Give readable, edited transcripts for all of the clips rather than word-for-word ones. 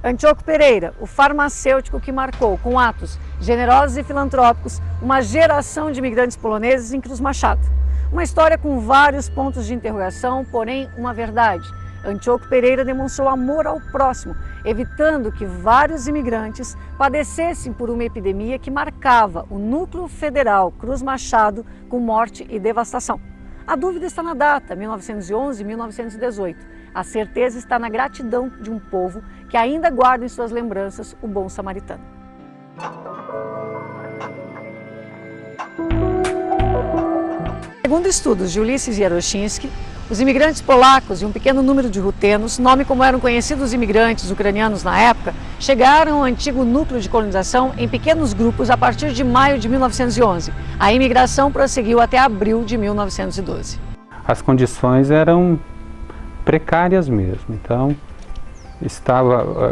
Antioco Pereira, o farmacêutico que marcou, com atos generosos e filantrópicos, uma geração de imigrantes poloneses em Cruz Machado. Uma história com vários pontos de interrogação, porém uma verdade. Antioco Pereira demonstrou amor ao próximo, evitando que vários imigrantes padecessem por uma epidemia que marcava o núcleo federal Cruz Machado com morte e devastação. A dúvida está na data, 1911 e 1918. A certeza está na gratidão de um povo que ainda guarda em suas lembranças o bom samaritano. Segundo estudos de Ulisses Jaroshinsky, os imigrantes polacos e um pequeno número de rutenos, nome como eram conhecidos os imigrantes ucranianos na época, chegaram ao antigo núcleo de colonização em pequenos grupos a partir de maio de 1911. A imigração prosseguiu até abril de 1912. As condições eram precárias mesmo, então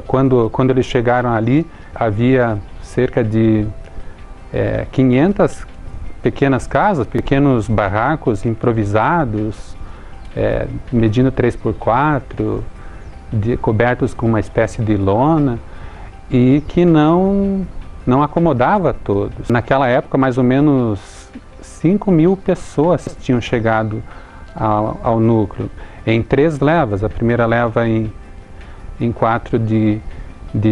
quando eles chegaram ali, havia cerca de 500 pequenas casas, pequenos barracos improvisados, medindo 3x4, cobertos com uma espécie de lona, e que não acomodava todos. Naquela época, mais ou menos 5.000 pessoas tinham chegado ao núcleo, em 3 levas. A primeira leva em 4 de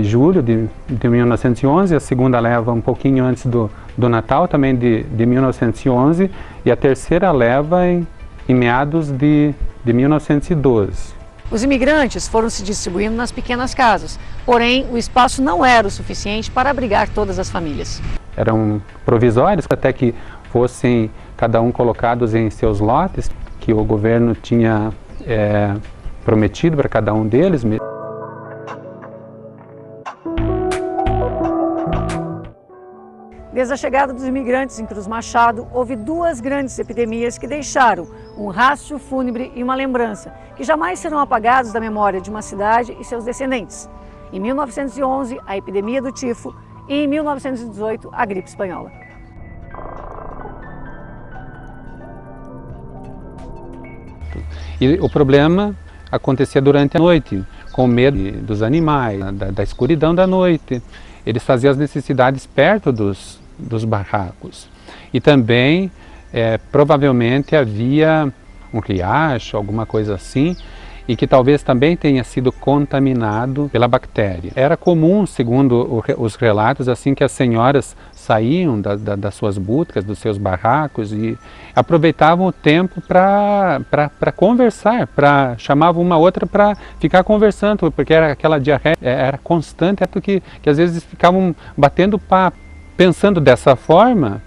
julho de 1911, a segunda leva um pouquinho antes do Natal, também de 1911, e a terceira leva em meados de 1912. Os imigrantes foram se distribuindo nas pequenas casas, porém o espaço não era o suficiente para abrigar todas as famílias. Eram provisórios até que fossem cada um colocados em seus lotes, que o governo tinha prometido para cada um deles. Desde a chegada dos imigrantes em Cruz Machado, houve 2 grandes epidemias que deixaram um rastro fúnebre e uma lembrança, que jamais serão apagados da memória de uma cidade e seus descendentes. Em 1911, a epidemia do tifo, e em 1918, a gripe espanhola. E o problema acontecia durante a noite, com medo dos animais, da escuridão da noite. Eles faziam as necessidades perto dos barracos. E também, provavelmente, havia um riacho, alguma coisa assim, e que talvez também tenha sido contaminado pela bactéria. Era comum, segundo os relatos, assim que as senhoras saíam das suas budcas, dos seus barracos, e aproveitavam o tempo para conversar, chamavam uma outra para ficar conversando, porque era aquela diarreia era constante, até que às vezes ficavam batendo papo. Pensando dessa forma,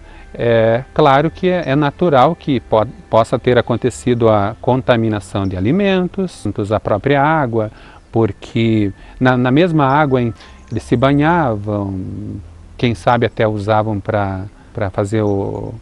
claro que é natural que possa ter acontecido a contaminação de alimentos, a própria água, porque na mesma água eles se banhavam, quem sabe até usavam para fazer o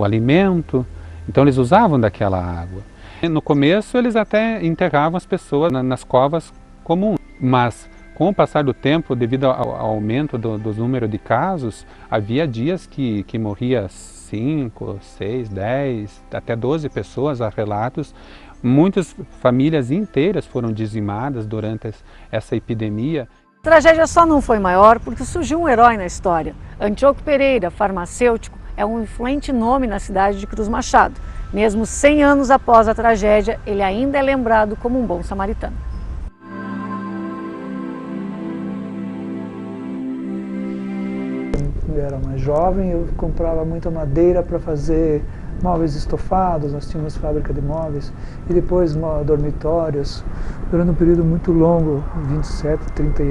alimento, então eles usavam daquela água. No começo eles até enterravam as pessoas nas covas comuns, mas com o passar do tempo, devido ao aumento do número de casos, havia dias que morria 5, 6, 10, até 12 pessoas, há relatos. Muitas famílias inteiras foram dizimadas durante essa epidemia. A tragédia só não foi maior porque surgiu um herói na história. Antioco Pereira, farmacêutico, é um influente nome na cidade de Cruz Machado. Mesmo 100 anos após a tragédia, ele ainda é lembrado como um bom samaritano. Quando eu era mais jovem, eu comprava muita madeira para fazer móveis estofados, nós tínhamos fábrica de móveis, e depois dormitórios, durante um período muito longo, 27, 30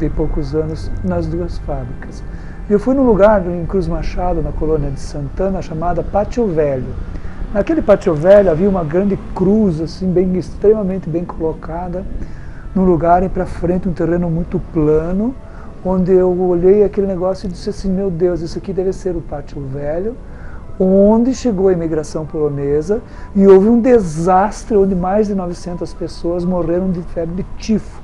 e poucos anos, nas 2 fábricas. Eu fui num lugar em Cruz Machado, na colônia de Santana, chamada Pátio Velho. Naquele Pátio Velho havia uma grande cruz, assim, extremamente bem colocada, num lugar em para frente, um terreno muito plano, onde eu olhei aquele negócio e disse assim, meu Deus, isso aqui deve ser o Pátio Velho, onde chegou a imigração polonesa e houve um desastre onde mais de 900 pessoas morreram de febre de tifo.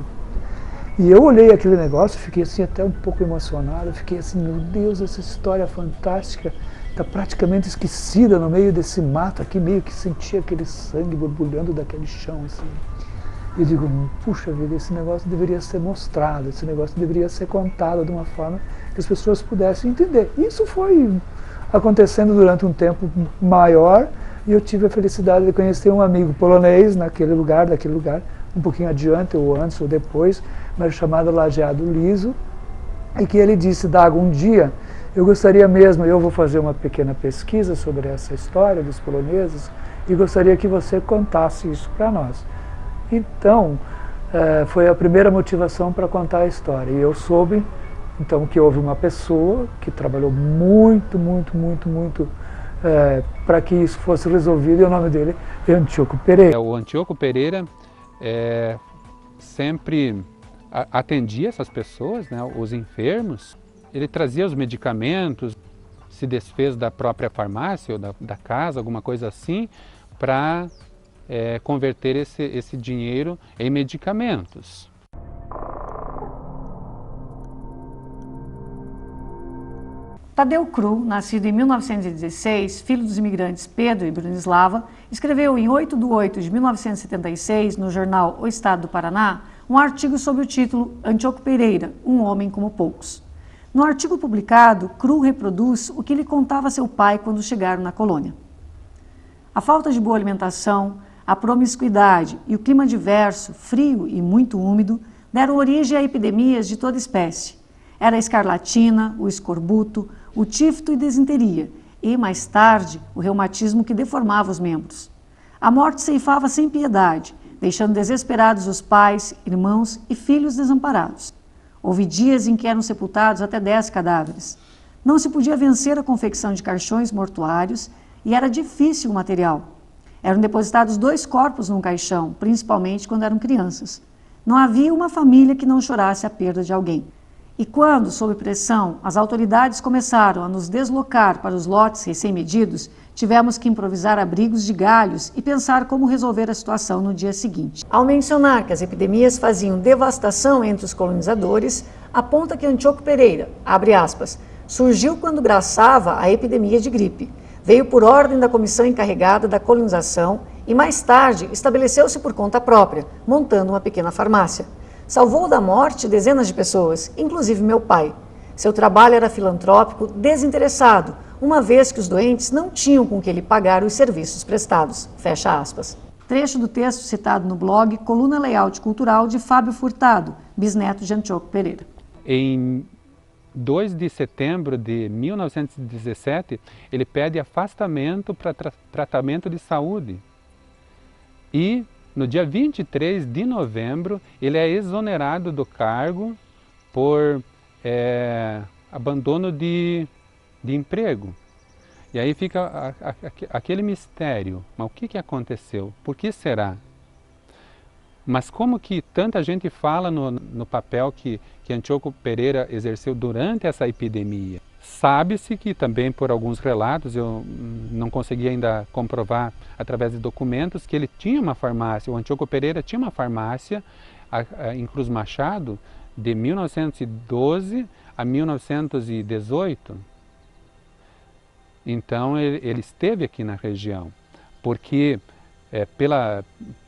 E eu olhei aquele negócio, fiquei assim até um pouco emocionado, fiquei assim, meu Deus, essa história fantástica está praticamente esquecida no meio desse mato aqui, meio que sentia aquele sangue borbulhando daquele chão, assim. E eu digo, puxa vida, esse negócio deveria ser mostrado, esse negócio deveria ser contado de uma forma que as pessoas pudessem entender. Isso foi acontecendo durante um tempo maior, e eu tive a felicidade de conhecer um amigo polonês daquele lugar, um pouquinho adiante, ou antes ou depois, mas chamado Lajeado Liso, e que ele disse, Dago, um dia eu gostaria mesmo, eu vou fazer uma pequena pesquisa sobre essa história dos poloneses, e gostaria que você contasse isso para nós. Então, foi a primeira motivação para contar a história. E eu soube, então, que houve uma pessoa que trabalhou muito para que isso fosse resolvido, e o nome dele é Antioco Pereira. O Antioco Pereira sempre atendia essas pessoas, né, os enfermos. Ele trazia os medicamentos, se desfez da própria farmácia ou da casa, alguma coisa assim, para converter esse dinheiro em medicamentos. Tadeu Cru, nascido em 1916, filho dos imigrantes Pedro e Brunislava, escreveu em 8 de 8 de 1976, no jornal O Estado do Paraná, um artigo sob o título Antioco Pereira, um homem como poucos. No artigo publicado, Cru reproduz o que lhe contava seu pai quando chegaram na colônia. A falta de boa alimentação, a promiscuidade e o clima diverso, frio e muito úmido, deram origem a epidemias de toda espécie. Era a escarlatina, o escorbuto, o tifto e desinteria, e, mais tarde, o reumatismo que deformava os membros. A morte ceifava sem piedade, deixando desesperados os pais, irmãos e filhos desamparados. Houve dias em que eram sepultados até 10 cadáveres. Não se podia vencer a confecção de caixões mortuários e era difícil o material. Eram depositados 2 corpos num caixão, principalmente quando eram crianças. Não havia uma família que não chorasse a perda de alguém. E quando, sob pressão, as autoridades começaram a nos deslocar para os lotes recém-medidos, tivemos que improvisar abrigos de galhos e pensar como resolver a situação no dia seguinte. Ao mencionar que as epidemias faziam devastação entre os colonizadores, aponta que Antioco Pereira, abre aspas, surgiu quando graçava a epidemia de gripe. Veio por ordem da comissão encarregada da colonização e mais tarde estabeleceu-se por conta própria, montando uma pequena farmácia. Salvou da morte dezenas de pessoas, inclusive meu pai. Seu trabalho era filantrópico desinteressado, uma vez que os doentes não tinham com que ele pagar os serviços prestados. Fecha aspas. Trecho do texto citado no blog Coluna Layout Cultural de Fábio Furtado, bisneto de Antioco Pereira. Em 2 de setembro de 1917, ele pede afastamento para tratamento de saúde. E no dia 23 de novembro, ele é exonerado do cargo por abandono de emprego. E aí fica aquele mistério. Mas o que aconteceu? Por que será? Mas como que tanta gente fala no papel que Antioco Pereira exerceu durante essa epidemia? Sabe-se que também por alguns relatos, eu não consegui ainda comprovar através de documentos, que ele tinha uma farmácia, o Antioco Pereira tinha uma farmácia em Cruz Machado de 1912 a 1918. Então ele esteve aqui na região, porque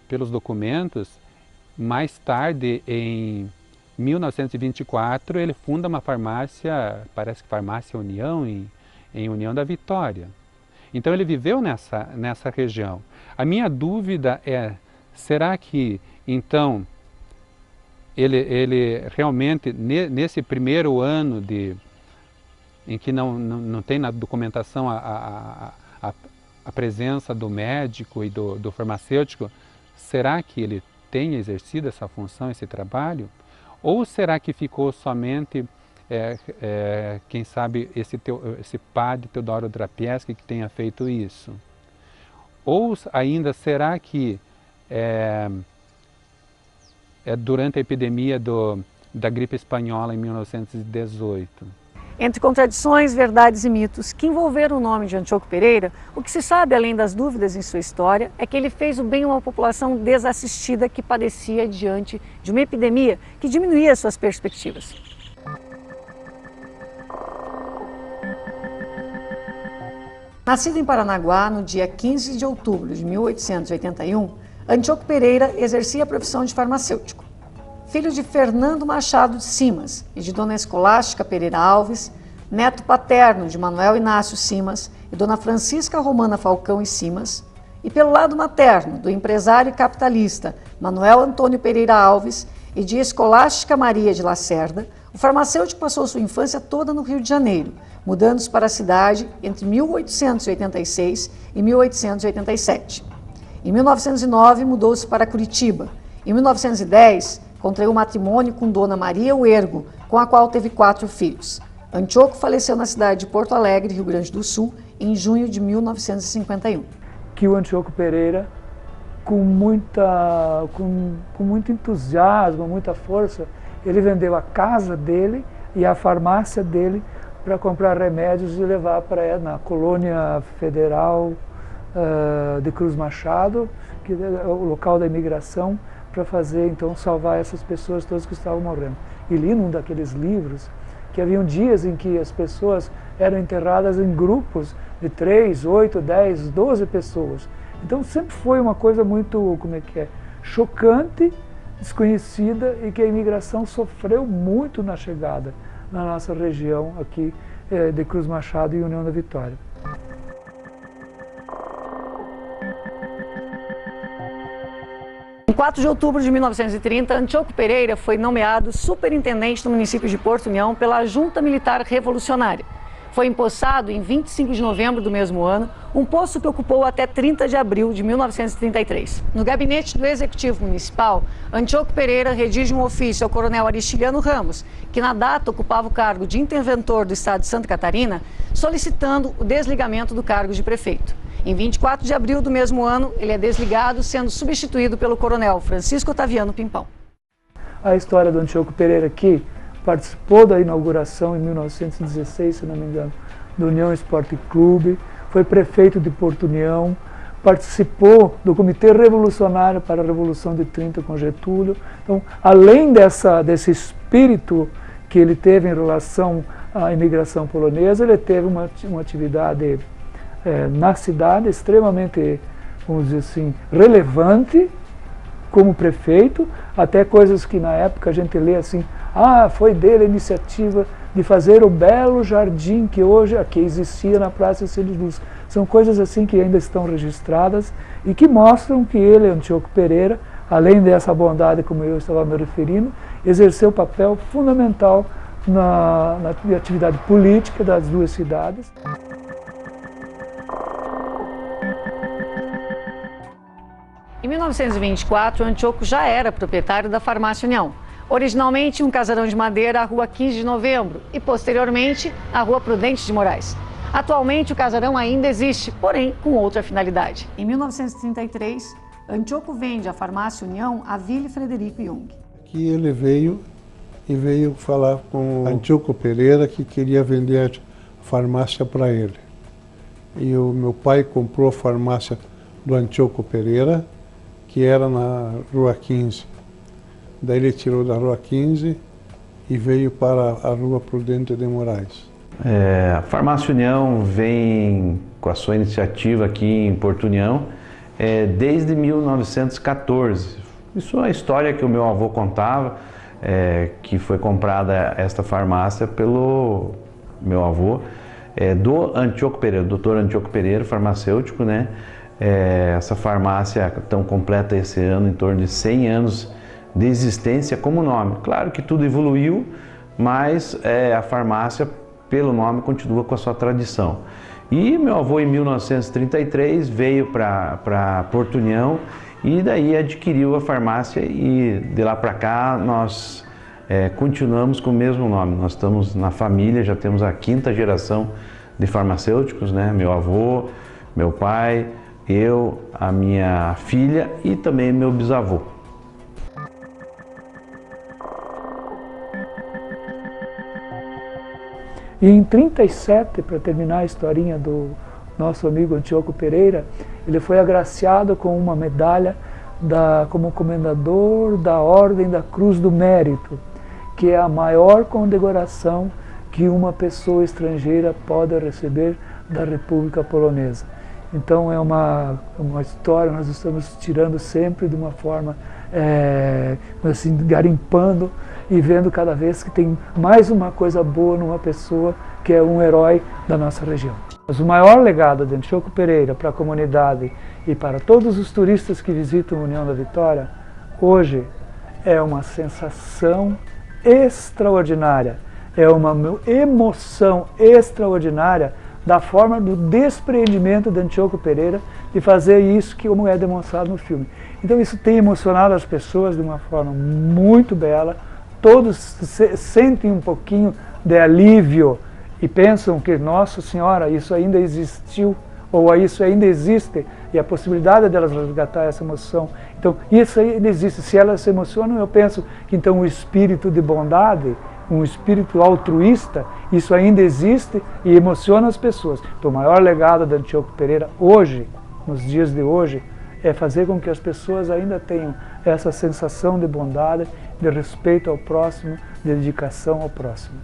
pelos documentos, mais tarde em 1924, ele funda uma farmácia, parece que Farmácia União, em União da Vitória. Então ele viveu nessa região. A minha dúvida é, será que então ele realmente, nesse primeiro ano em que não tem na documentação a presença do médico e do farmacêutico, será que ele tem exercido essa função, esse trabalho? Ou será que ficou somente, quem sabe, esse padre Teodoro Drapieski que tenha feito isso? Ou ainda, será que durante a epidemia da gripe espanhola em 1918? Entre contradições, verdades e mitos que envolveram o nome de Antioco Pereira, o que se sabe, além das dúvidas em sua história, é que ele fez o bem a uma população desassistida que padecia diante de uma epidemia que diminuía suas perspectivas. Nascido em Paranaguá no dia 15 de outubro de 1881, Antioco Pereira exercia a profissão de farmacêutico. Filho de Fernando Machado de Simas e de Dona Escolástica Pereira Alves, neto paterno de Manuel Inácio Simas e Dona Francisca Romana Falcão e Simas, e pelo lado materno do empresário e capitalista Manuel Antônio Pereira Alves e de Escolástica Maria de Lacerda, o farmacêutico passou sua infância toda no Rio de Janeiro, mudando-se para a cidade entre 1886 e 1887. Em 1909, mudou-se para Curitiba. Em 1910, contraiu matrimônio com Dona Maria Uergo, com a qual teve 4 filhos. Antioco faleceu na cidade de Porto Alegre, Rio Grande do Sul, em junho de 1951. Que o Antioco Pereira, com muito entusiasmo, muita força, ele vendeu a casa dele e a farmácia dele para comprar remédios e levar para na colônia federal de Cruz Machado, que é o local da imigração, para fazer, então, salvar essas pessoas todas que estavam morrendo. E li num daqueles livros que haviam dias em que as pessoas eram enterradas em grupos de 3, 8, 10, 12 pessoas. Então sempre foi uma coisa muito, chocante, desconhecida, e que a imigração sofreu muito na chegada na nossa região aqui de Cruz Machado e União da Vitória. Em 4 de outubro de 1930, Antioco Pereira foi nomeado superintendente do município de Porto União pela Junta Militar Revolucionária. Foi empossado em 25 de novembro do mesmo ano, um posto que ocupou até 30 de abril de 1933. No gabinete do Executivo Municipal, Antioco Pereira redige um ofício ao coronel Aristiliano Ramos, que na data ocupava o cargo de interventor do estado de Santa Catarina, solicitando o desligamento do cargo de prefeito. Em 24 de abril do mesmo ano, ele é desligado, sendo substituído pelo coronel Francisco Otaviano Pimpão. A história do Antioco Pereira, que participou da inauguração em 1916, se não me engano, do União Esporte Clube, foi prefeito de Porto União, participou do Comitê Revolucionário para a Revolução de 30 com Getúlio. Então, além desse espírito que ele teve em relação à imigração polonesa, ele teve uma atividade na cidade extremamente, vamos dizer assim, relevante como prefeito, até coisas que na época a gente lê assim, foi dele a iniciativa de fazer o belo jardim que hoje aqui existia na Praça Cílio Luz. São coisas assim que ainda estão registradas e que mostram que ele, Antioco Pereira, além dessa bondade como eu estava me referindo, exerceu papel fundamental na atividade política das duas cidades. Em 1924, Antioco já era proprietário da Farmácia União. Originalmente um casarão de madeira à Rua 15 de Novembro e, posteriormente, à Rua Prudente de Moraes. Atualmente o casarão ainda existe, porém com outra finalidade. Em 1933, Antioco vende a Farmácia União a Ville Frederico Jung. Aqui ele veio falar com Antioco Pereira, que queria vender a farmácia para ele. E o meu pai comprou a farmácia do Antioco Pereira, que era na Rua 15. Daí ele tirou da Rua 15 e veio para a Rua Prudente de Moraes. A Farmácia União vem com a sua iniciativa aqui em Porto União desde 1914. Isso é uma história que o meu avô contava, que foi comprada esta farmácia pelo meu avô, do Antioco Pereira, Dr. Antioco Pereira, farmacêutico, né? Essa farmácia então completa esse ano em torno de 100 anos de existência como nome. Claro que tudo evoluiu, mas a farmácia, pelo nome, continua com a sua tradição. E meu avô, em 1933, veio para Porto União e daí adquiriu a farmácia e de lá para cá nós continuamos com o mesmo nome. Nós estamos na família, já temos a 5ª geração de farmacêuticos, né? Meu avô, meu pai, eu, a minha filha e também meu bisavô. E em 1937, para terminar a historinha do nosso amigo Antioco Pereira, ele foi agraciado com uma medalha como comendador da Ordem da Cruz do Mérito, que é a maior condecoração que uma pessoa estrangeira pode receber da República Polonesa. Então é uma história, nós estamos tirando sempre de uma forma, assim, garimpando e vendo cada vez que tem mais uma coisa boa numa pessoa que é um herói da nossa região. Mas o maior legado de Antioco Pereira para a comunidade e para todos os turistas que visitam a União da Vitória, hoje é uma sensação extraordinária, é uma emoção extraordinária da forma do despreendimento de Antioco Pereira de fazer isso que como é demonstrado no filme. Então isso tem emocionado as pessoas de uma forma muito bela, todos sentem um pouquinho de alívio e pensam que, Nossa Senhora, isso ainda existiu, ou isso ainda existe, e a possibilidade delas resgatar essa emoção. Então, isso ainda existe. Se elas se emocionam, eu penso que então o espírito de bondade, um espírito altruísta, isso ainda existe e emociona as pessoas. Então, o maior legado de Antioco Pereira hoje, nos dias de hoje, é fazer com que as pessoas ainda tenham essa sensação de bondade, de respeito ao próximo, de dedicação ao próximo.